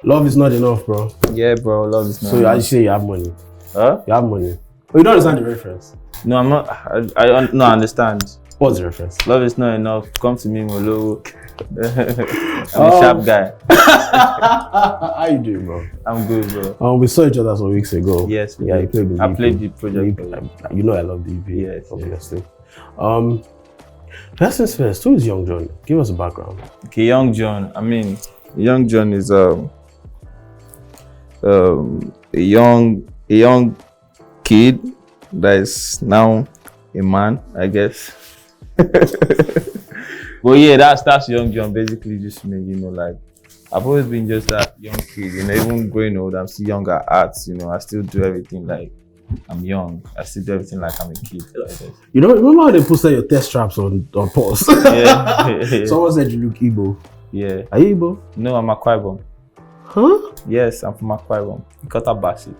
Love is not enough, bro. Yeah, bro, love is not So enough. you say you have money. Huh? You have money. But you don't understand the reference. No, I'm not. I understand. What's the reference? Love is not enough. Come to me, Molo. I'm a sharp guy. How you doing, bro? I'm good, bro. We saw each other some weeks ago. Yes, Yeah, you played the I EP. played the project. You know I love the EP. Yes, obviously. First things first, who is Young Jonn? Give us a background. Okay, Young Jonn. I mean, Young Jonn is a young kid that is now a man, I guess. But yeah, that's Young Jonn. Basically, just me. You know, like I've always been just that young kid. You know, even growing old, I'm still young at arts. You know, I still do everything like I'm young. I still do everything like I'm a kid. You know, remember how they posted your test straps on pause? Yeah. Someone said you look Igbo. Yeah. Are you Igbo? No, I'm Akwa Ibom. Huh? Yes, I'm from Akwa Ibom. Ikota Basi.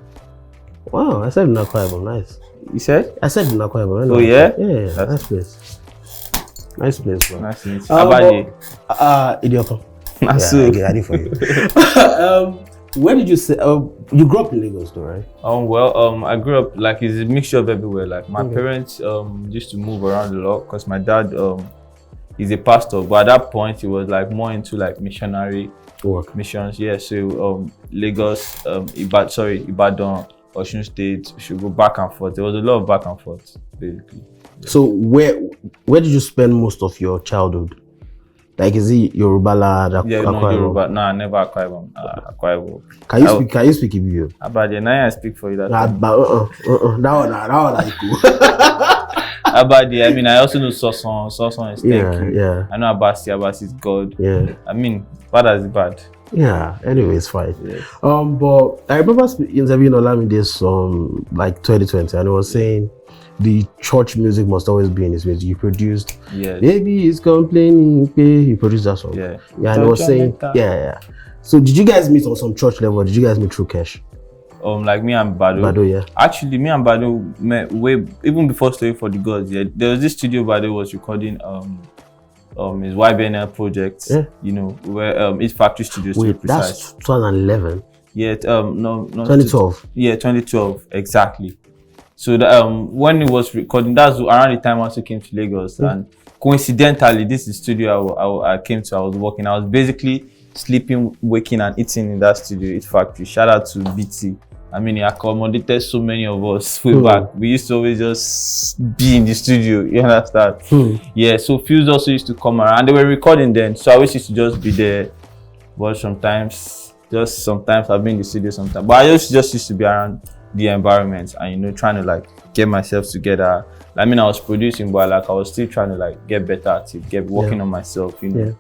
Wow, I said in Akwa Ibom, nice. You said? I said in Akwa Ibom. Oh yeah? Yeah, nice place. Nice place, bro. Nice to meet you. Abaji. Idioto. Nasu. Yeah, I get it for you. Where did you say? You grew up in Lagos, though, right? Well, I grew up like it's a mixture of everywhere. Like my parents used to move around a lot because my dad is a pastor, but at that point he was like more into like missionary work missions. Yeah, so Lagos, Ibadan, Osun State. We should go back and forth. There was a lot of back and forth, basically. So where did you spend most of your childhood? Like, is it Yoruba land? Yeah, no, Yoruba. No, I never Akwa Ibom. Akwa Ibom. Can you speak Igbo? Abaji, now I speak for you. That That one I cool. Abaji, I mean, I also know Soson is thank you. Yeah. I know Abasi is God. Yeah. I mean, bad as bad. Yeah. Anyway, it's fine. Yes. But I remember interviewing Olamide like 2020, and he was saying the church music must always be in his music. You produced, Baby is complaining. He produced that song. Yeah. Yeah, and he was saying, yeah. So did you guys meet on some church level? Or did you guys meet through Cash? Like me and Bado. Bado, yeah. Actually, me and Bado met way even before Story for the Gods. Yeah, there was this studio Bado was recording his YBNL project. Yeah. You know, where it's Factory Studios. Wait, that's 2011. Yeah, no, 2012. Yeah, 2012 exactly. So that, when he was recording, that's around the time I also came to Lagos, and coincidentally, this is the studio I came to. I was working. I was basically sleeping, waking, and eating in that studio. It's Factory. Shout out to BT. I mean, he accommodated so many of us way back. We used to always just be in the studio. You understand? Yeah. So Pheelz also used to come around. They were recording then, so I always used to just be there. But sometimes I've been in the studio sometimes. But I just used to be around the environment and, you know, trying to like get myself together. I mean, I was producing, but like I was still trying to like get better at it, get working on myself, you know. Yeah.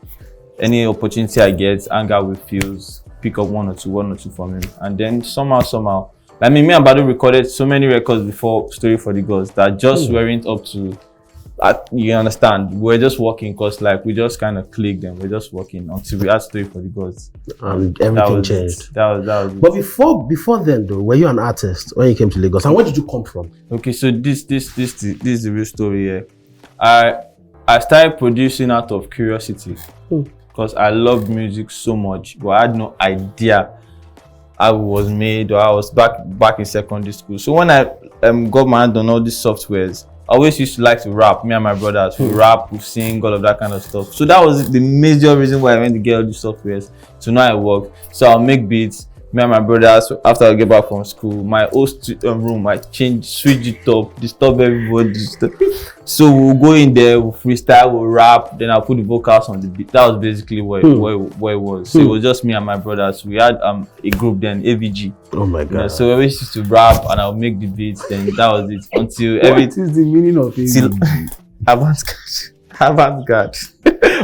Any opportunity I get, hang out with Pheelz, pick up one or two from him, and then somehow, I mean, me and Bado recorded so many records before Story for the Gods that just weren't up to. You understand? We're just working because like we just kind of clicked and we're just working until we had Story for the Gods. And everything changed. That was But before then though, were you an artist when you came to Lagos? And where did you come from? Okay, so this is the real story here. I started producing out of curiosity because I loved music so much, but I had no idea how it was made, or I was back in secondary school. So when I got my hand on all these softwares, I always used to like to rap. Me and my brothers, we rap, we sing, all of that kind of stuff. So that was the major reason why I went to get all these softwares. So now I work. So I'll make beats. Me and my brothers, after I get back from school, my host room, I switch it up, disturb everybody. So we'll go in there, we'll freestyle, we'll rap, then I'll put the vocals on the beat. That was basically where it was. So it was just me and my brothers. We had a group then, AVG. Oh my God. You know, so we always used to rap and I'll make the beats, then that was it. Until everything. What is the meaning of AVG? Avant-garde.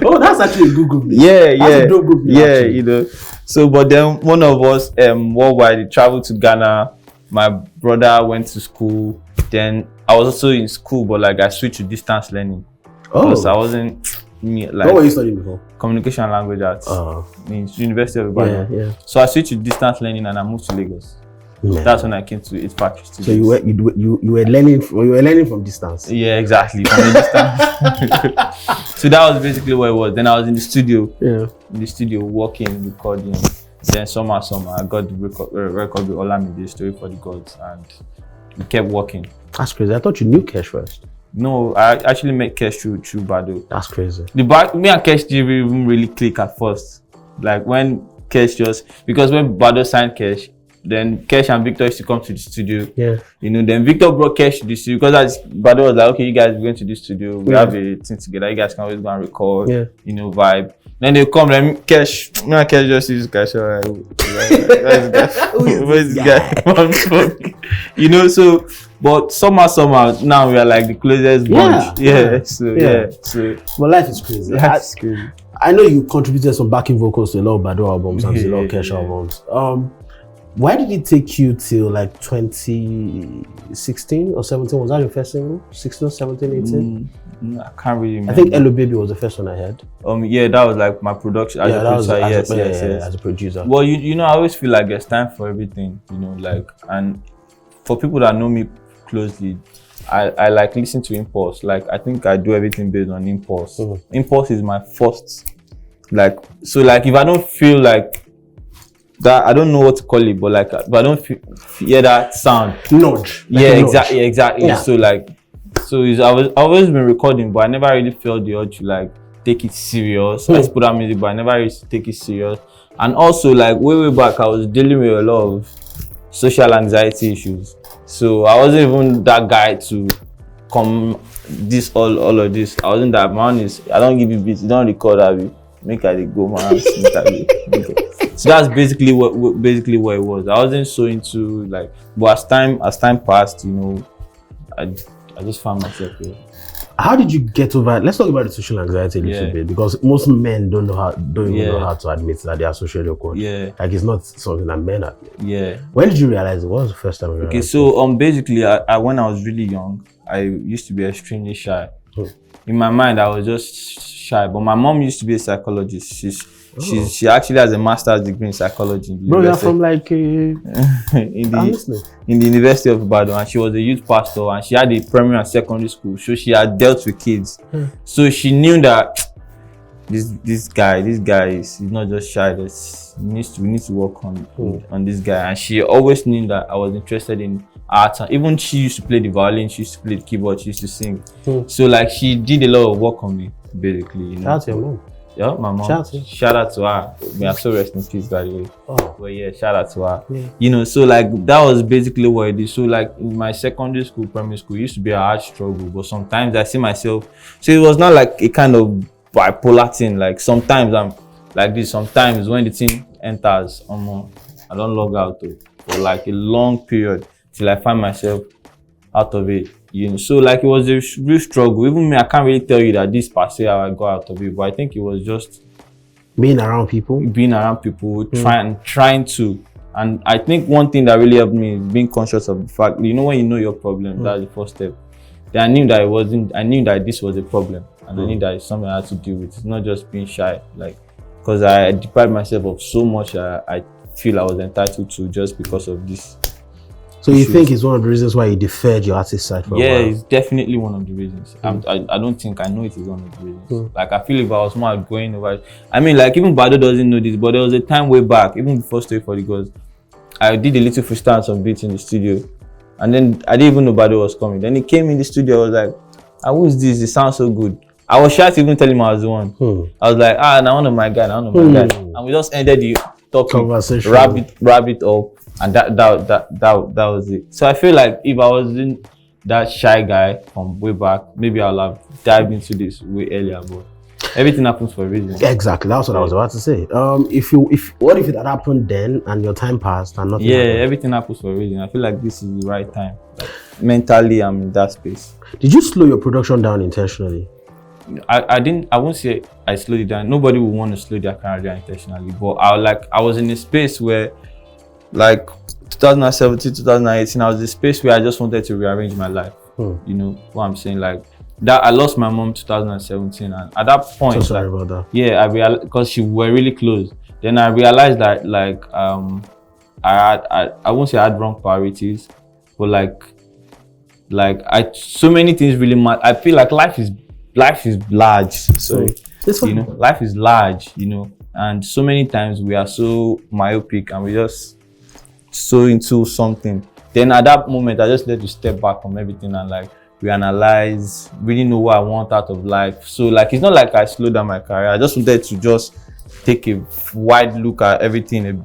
Oh, that's actually a good group. Yeah, that's a dope group. Actually. You know. So, but then one of us, worldwide, traveled to Ghana. My brother went to school. Then I was also in school, but like I switched to distance learning. Because I wasn't like. What were you studying before? Communication and language arts. In University of Ibadan. Yeah. So I switched to distance learning and I moved to Lagos. Yeah. That's when I came to its Factory Studios. So you were learning from distance. Yeah, exactly, from a distance. So that was basically what it was. Then I was in the studio. Yeah. In the studio, working, recording. Then somehow, I got the record with Olamide, Story for the Gods, and we kept working. That's crazy. I thought you knew Kesh first. No, I actually met Kesh through Bado. That's crazy. Me and Kesh didn't even really click at first. Like when Kesh because when Bado signed Kesh, then Kesh and Victor used to come to the studio. Yeah. You know, then Victor brought Kesh to the studio because Bado was like, okay, you guys are going to the studio. We have a thing together. You guys can always go and record. Yeah. You know, vibe. Then they come, then Kesh, me and Kesh just use Kesh. Where's this guy? You know, so, but somehow, now we are like the closest bunch. Yeah. So, but life is crazy. Life is crazy. I know you contributed some backing vocals to a lot of Bado albums and a lot of Kesh albums. Why did it take you till like 2016 or 17? Was that your first single? 16, 17, 18? I can't really remember. I think Hello Baby was the first one I had. Yeah, that was like my production as a producer. Yes, as a producer. Well, you know, I always feel like there's time for everything, you know, like, and for people that know me closely, I like listen to impulse. Like, I think I do everything based on impulse. Impulse is my first, like, so like if I don't feel like that, I don't know what to call it, but like, I don't hear that sound. Nudge. Like exactly. Yeah. So like, I've always been recording, but I never really felt the urge to like take it serious. I put out music, but I never used to take it serious. And also like way back, I was dealing with a lot of social anxiety issues. So I wasn't even that guy to come all of this. I wasn't that man. I don't give you beats, you don't record that beat. Make I go man. So that's basically what it was. I wasn't so into like, but as time passed, you know, I just found myself here. How did you get over it? Let's talk about the social anxiety a little bit, because most men don't even know how to admit that they are socially awkward. Yeah. Like it's not something that men admit. Yeah. When did you realize it? What was the first time you realized? Okay, so basically I when I was really young, I used to be extremely shy. In my mind, I was just shy. But my mom used to be a psychologist. She actually has a master's degree in psychology. Bro, you're from like in the University of Ibadan, and she was a youth pastor, and she had a primary and secondary school, so she had dealt with kids. So she knew that this guy is not just shy. We need to work on this guy, and she always knew that I was interested in art. And even she used to play the violin, she used to play the keyboard, she used to sing. So like she did a lot of work on me, basically. You know? Shout out to your mom. Yeah, my mom. Shout out to her. May I so rest in peace, by the way. But yeah, shout out to her. Yeah. You know, so like that was basically what I did. So like in my secondary school, primary school, it used to be a hard struggle. But sometimes I see myself. So it was not like a kind of bipolar thing. Like sometimes I'm like this. Sometimes when the thing enters, I don't log out for like a long period till I find myself out of it. You know, so like it was a real struggle. Even me, I can't really tell you that this per se how I got out of it, but I think it was just being around people, trying to. And I think one thing that really helped me is being conscious of the fact, you know, when you know your problem, that's the first step. Then I knew that this was a problem, and I knew that it's something I had to deal with. It's not just being shy, like, because I deprived myself of so much I feel I was entitled to just because of this. So you think it's one of the reasons why you deferred your artist side for a while? Yeah, it's definitely one of the reasons. I don't think, I know it is one of the reasons. Like I feel if I was more going over it. I mean, like even Bado doesn't know this, but there was a time way back, even before Story for the Gods, I did a little freestyle on some beats in the studio. And then I didn't even know Bado was coming. Then he came in the studio, I was like, who is this? It sounds so good. I was shy to even tell him I was the one. I was like, now one of my guys, And we just ended the talking, conversation, wrap it up. And that was it. So I feel like if I wasn't that shy guy from way back, maybe I'll have dived into this way earlier. But everything happens for a reason. Exactly, that's what I was about to say. What if it had happened then and your time passed and nothing happened? Everything happens for a reason. I feel like this is the right time. Like, mentally, I'm in that space. Did you slow your production down intentionally? I won't say I slowed it down. Nobody would want to slow their career down intentionally. But I was in a space where, like 2017, 2018, I was in a space where I just wanted to rearrange my life. You know what I'm saying? Like that, I lost my mom 2017, and at that point, so sorry about that. Yeah, I realized because she were really close. Then I realized that like I won't say I had wrong priorities, but like so many things really matter. I feel like life is large. So you know, life is large. You know. And so many times we are so myopic and we just so into something. Then at that moment, I just let you step back from everything and like reanalyze, really know what I want out of life. So like it's not like I slowed down my career. I just wanted to just take a wide look at everything.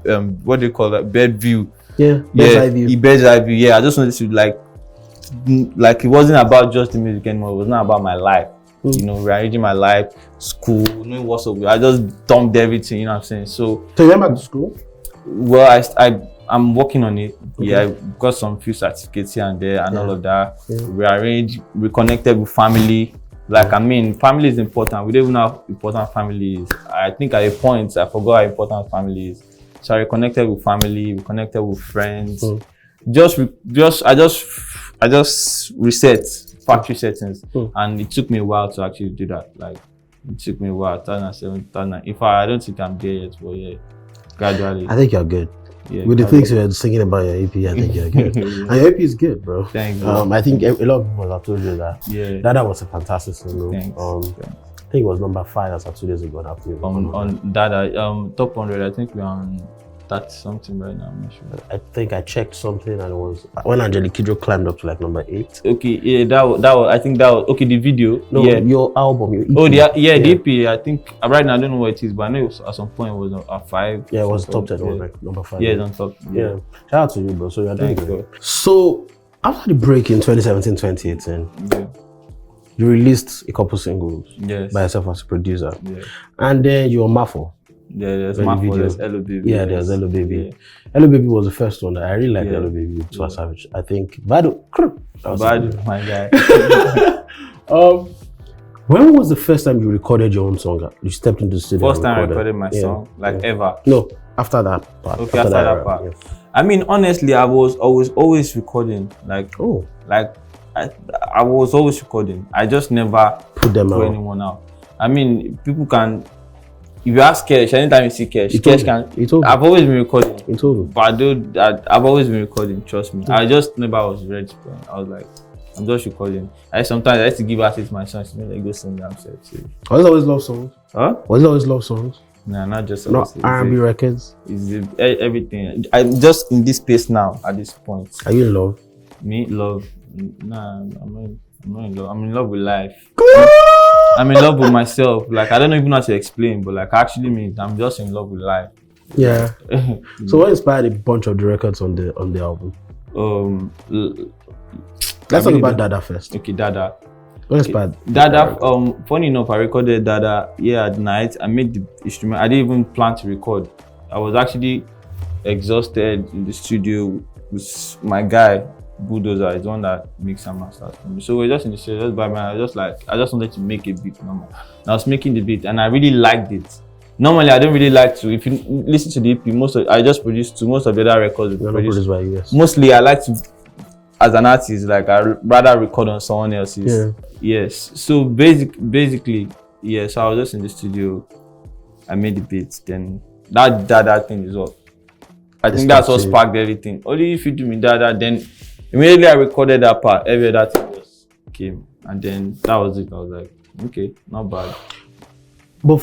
What do you call that? Bird view. Yeah, bird's eye view. Bird's eye view. Yeah, I just wanted to like it wasn't about just the music anymore. It was not about my life. You know, rearranging my life, school, knowing what's up. I just dumped everything. You know what I'm saying? So you went back to school? Well, I'm working on it. Okay. Yeah, I got some few certificates here and there and all of that. Rearranged, reconnected with family. Like, I mean, family is important. We don't even know how important family is. I think at a point, I forgot how important family is. So I reconnected with family, reconnected with friends. I just reset factory settings. And it took me a while to actually do that. Like, it took me a while, 2007, 2009. I don't think I'm there yet, but yeah, gradually. I think you're good. Yeah, with the things you're singing about your EP, I think you're good. And your EP is good, bro. Thank you. I think a lot of people have told you that. Yeah. Dada was a fantastic single. Thanks. I think it was number 5 as of 2 days ago. On Dada, top 100, I think we're on that something right now. I'm not sure. I think I checked something and it was when Angelique Kidjo climbed up to like number 8. Okay, yeah, that was. I think that was okay. The video. No, yeah. Your album, your EP. Oh, the EP. I think right now I don't know what it is, but I know it was, at some point it was a 5. Yeah, it was top 10. It was like number 5. Yeah, it's on top. Yeah. Shout out to you, bro. So you're doing good. So after the break in 2017, 2018, you released a couple singles by yourself as a producer, and then you were Mafo. Yeah, there's Mafo, there's Hello Baby. Yeah, there's Hello Baby. Yeah. Hello Baby was the first one that I really liked. Hello Baby with Twa Savage. I think Badu, my guy. When was the first time you recorded your own song? You stepped into the studio. First time I recorded my song, ever. No, after that part. Okay, after that part. Yeah. I mean, honestly, I was always recording. I was always recording. I just never put anyone out. I mean, people can. If you ask Kesh, anytime you see Kesh can. I've always been recording. He told you. But I've always been recording. Trust me. I just never was ready to play. I was like, I'm just recording. Sometimes I used to give artists my songs. Like, go sing them. So. Was it always love songs? Huh? Was it always love songs? Nah, not just not R&B records. It's everything. I'm just in this space now. At this point. Are you in love? Me love? Nah, I'm not in love. I'm in love with life. I'm in love with myself. Like, I don't even know how to explain, but like actually means I'm just in love with life. Yeah. So what inspired a bunch of the records on the album? Let's talk about Dada first. Okay, Dada. What inspired Dada? Funny enough, I recorded Dada at night. I made the instrument. I didn't even plan to record. I was actually exhausted in the studio with my guy. Bulldozer is the one that makes some masters for me. So we're just in the studio, just by my, I just wanted to make a beat. Normal. And I was making the beat and I really liked it. Normally I don't really like to, if you listen to the EP, I just produced to most of the other records. Mostly I like to, as an artist, like I rather record on someone else's. Yeah. Yes. So basically, yes, so I was just in the studio, I made the beat, then that thing is what. I think that's what sparked everything. Only if you do me Dada, then immediately I recorded that part, every other thing just came. And then that was it. I was like, okay, not bad. But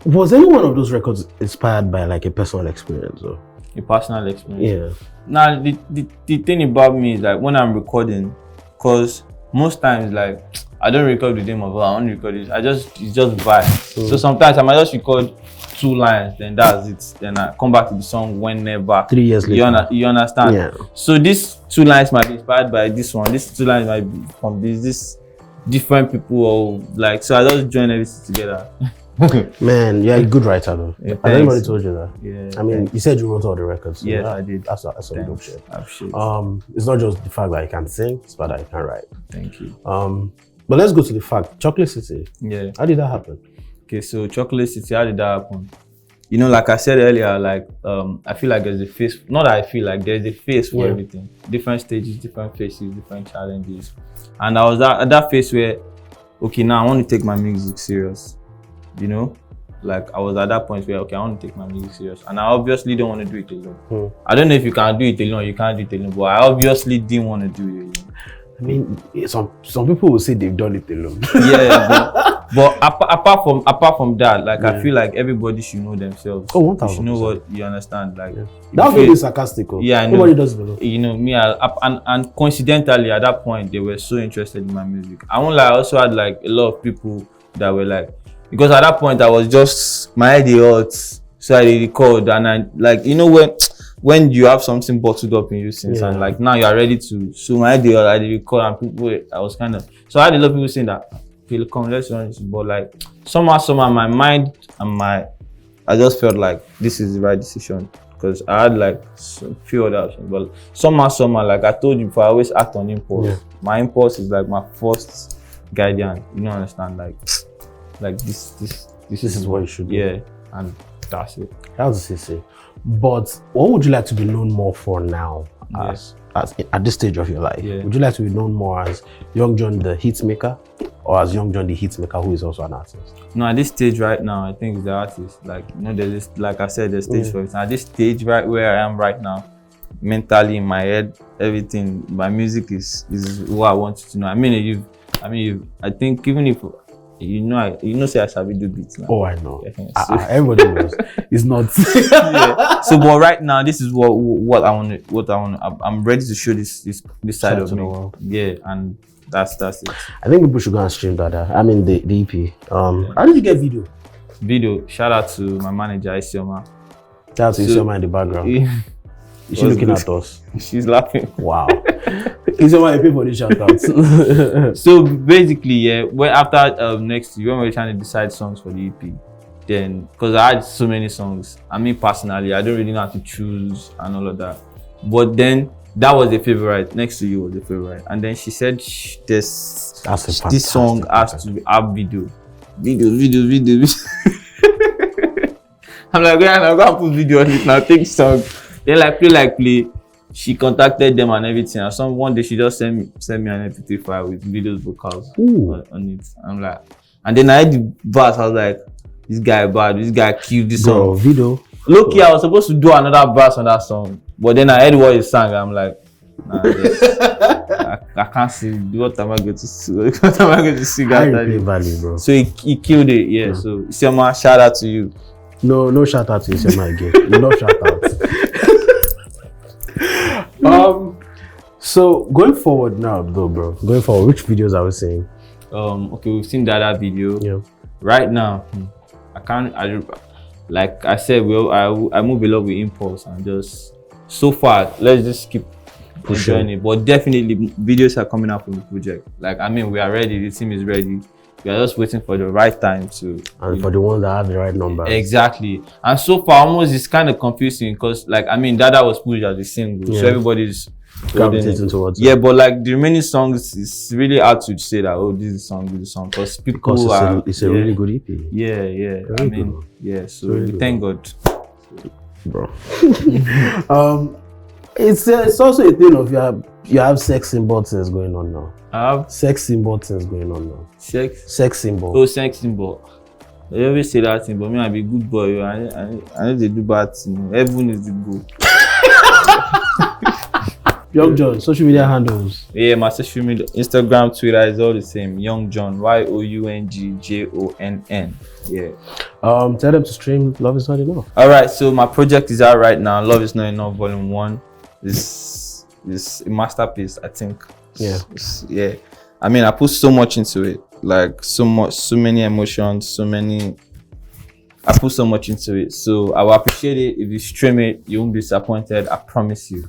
was any one of those records inspired by like a personal experience or? A personal experience? Yeah. Now, the thing about me is like when I'm recording, because most times like, I don't record with them or I don't record it. It's just vibe. So sometimes I might just record 2 lines, then that's it. Then I come back to the song whenever. 3 years later. You understand? Yeah. So these 2 lines might be inspired by this one. These 2 lines might be from this different people or like. So I just join everything together. Man, you're a good writer though. Yeah, has anybody told you that? Yeah. I mean, you said you wrote all the records. So yes, I did. That's some dope shit. Absolutely. It's not just the fact that I can sing, it's but that I can write. Thank you. But let's go to the fact. Chocolate City. Yeah. How did that happen? Okay, so Chocolate City, how did that happen? You know, like I said earlier, like I feel like there's a phase. Not that I feel like there's a phase for everything. Different stages, different phases, different challenges. And I was at that phase where, okay, now I want to take my music serious. You know, like I was at that point where, okay, I want to take my music serious, and I obviously don't want to do it alone. I don't know if you can do it alone, you can't do it alone, but I obviously didn't want to do it alone. I mean, some people will say they've done it alone. Yeah, But apart from that, like I feel like everybody should know themselves. Oh, 1,000%. You should know what you understand. Like that would be sarcastic. Yeah, I know. Nobody does know. You know me, and coincidentally at that point they were so interested in my music. I won't lie, I also had like a lot of people that were like, because at that point I was just my head hurt, so I record, and I like, you know, when you have something bottled up in you since, and like now you are ready to, so my head hurt, I record, and people, I was kind of, so I had a lot of people saying that, okay, come, let's run this, but like somehow my mind and I just felt like this is the right decision, because I had like some few other options, but somehow like I told you before, I always act on impulse. My impulse is like my first guardian, you know, understand, like this is what you should do. Yeah, and that's it. That's the say. But what would you like to be known more for now, as at this stage of your life? Would you like to be known more as Young Jonn the hitmaker, or as Young Jonn the hitmaker who is also an artist? No, at this stage right now, I think it's the artist. Like, you know, there's this, like I said, there's stage for it. At this stage right where I am right now, mentally, in my head, everything, my music is what I want you to know. I think even if say I shall do beats now. Oh, I know. Everybody knows. It's not. So, but right now, this is what I want. I'm ready to show this side of me. Yeah, and that's it. I think people should go and stream that. The EP. How did you get video? Video. Shout out to my manager, Isioma. Shout out to Isioma in the background. Is she looking at us? She's laughing. Wow. Isioma, I pay for the shout out. So basically, after next year, when we were trying to decide songs for the EP, then because I had so many songs, I mean personally, I don't really know how to choose and all of that. But then that was a favorite. Next to You was a favorite, and then she said this song has to have video. I'm like, I'm gonna put video on it now. Take song. Then play. She contacted them and everything. And one day she just sent me an MP3 file with videos, vocals on it. I'm like, and then I had the verse. I was like, this guy bad. This guy killed this song. Video. Look, I was supposed to do another verse on that song, but then I heard what he sang. I'm like, nah, I can't sing. What am I going to sing? What am I going to sing after this? Value, bro. So he killed it. Yeah. So Isioma, shout out to you. No shout out to Isioma again. No shout out. So going forward now, though, bro. Going forward, which videos are we seeing? Okay, we've seen that other video. Yeah. Right now, like I said, I move a lot with impulse, and just so far, let's just keep pushing it. But definitely, videos are coming out from the project. Like, we are ready. The team is ready. We are just waiting for the right time to. And for the ones that have the right number. Exactly. And so far, almost it's kind of confusing because, like, Dada was pushed as a single, so everybody's gravitating towards it. Yeah, but like the remaining songs, it's really hard to say that, oh, this is a song, because it's a really good EP. Yeah. So really we thank God, bro. It's also a thing of you have sex symbol things going on now. I have sex symbol things going on now. Sex symbol. Oh, sex symbol. I always say that thing, but me, I be good boy. I need to do bad thing. Everyone is the good. Young Jonn, social media handles. Yeah, my social media, Instagram, Twitter is all the same. Young Jonn, YOUNGJONN. Yeah. Tell them to stream Love Is Not Enough. All right, so my project is out right now. Love Is Not Enough, Volume 1. This is a masterpiece, I think. Yeah. Yeah. I put so much into it. Like so many emotions, I put so much into it. So I will appreciate it if you stream it. You won't be disappointed. I promise you.